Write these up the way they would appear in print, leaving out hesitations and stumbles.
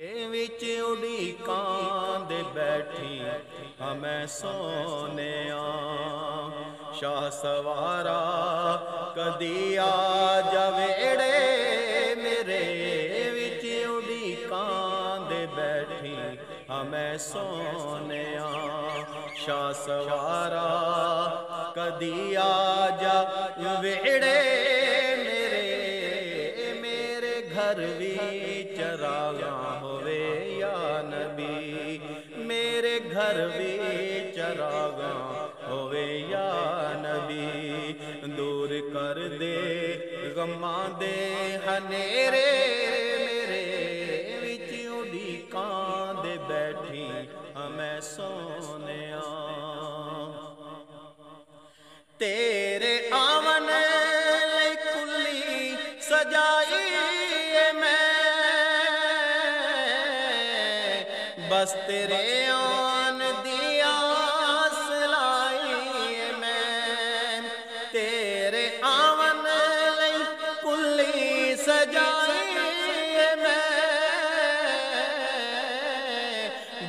विच उड़ीकां दे बैठी हमें सोने शाह सवारा कदी आ जावेड़े मेरे विच उड़ीकां दे बैठी हमें सोने शाह सवारा कदी आ जावेड़े मेरे घर भी चरागा होवे या नबी मेरे घर भी चरागा होवे या नबी दूर कर दे गम्मा दे हनेरे मेरे विच उड़ीकां दे बैठी हमें सोने तेरे आवन कुल्ली सजाई बस तेरे आन दी आस लाई मैं तेरे आवन लई कुल्ली सजाई मैं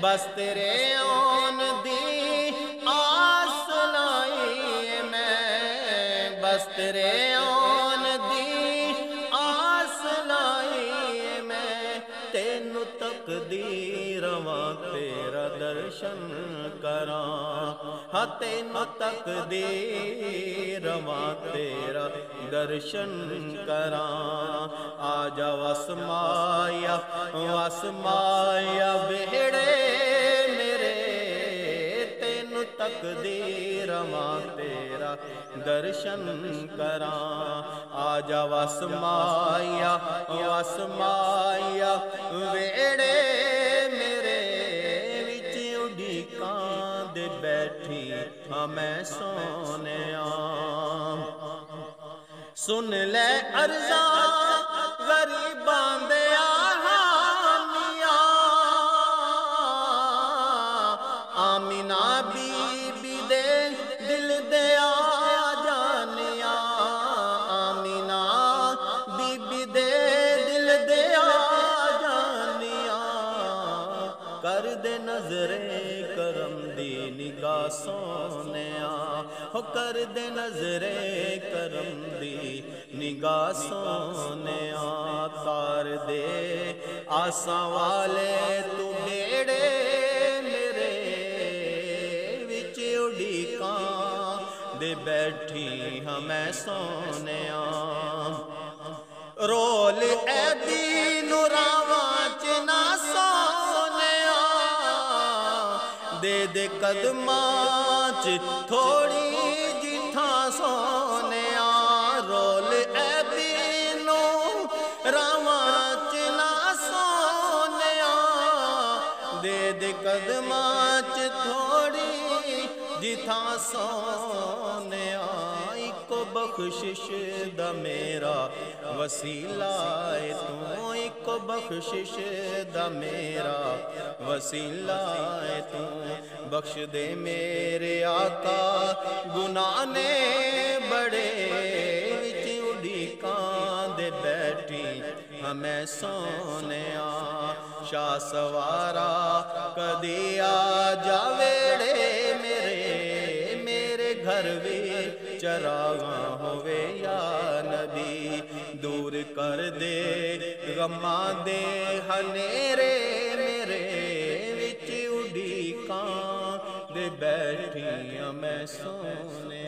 बस तेरे आन दी आस लाई मैं बस तेरे आन दी आस लाई मैं तेनू तकदीर तेरा दर्शन करा हाँ तेनू तकदीर तेरा दर्शन करा आजा वसमाया वसमाया बेड़े मेरे तेनू तकदीर तेरा दर्शन करा आजा वसमाया वसमाया बेड़े दे बैठी हमें सोने सुन ले अर्जा गरीबां दे हानिया आमिना बीबी दे दिल दे जानिया आमिना बीबी दे दिल दे जानिया कर दे नजरे करम दी निगाह सोने हो कर दे नजरे करम दी निगाह सोने तार दे आसा वाले तू बेड़े मेरे विच उड़ीकां दे बैठी हमें सोने रोल ऐदी नुरावा च ना दे दे कदमां च थोड़ी जिथा सोने रोल ऐदीनो रावां च ना सोने दे दे कदमां च थोड़ी जिथा सोने इको बख्शिश दा मेरा वसीला है तू इको बख्शिश दा मेरा वसीला है तू बख्श दे मेरे आका गुनाह ने बड़े विच उड़ीकां दे बैठी हमें सोने शाह सवारा कदी आ जावेड़े मेरे घर भी चरागा होवे या नबी दूर कर दे गम्मा दे हनेरे मेरे विच उड़ीकां दे बैठी मैं सोने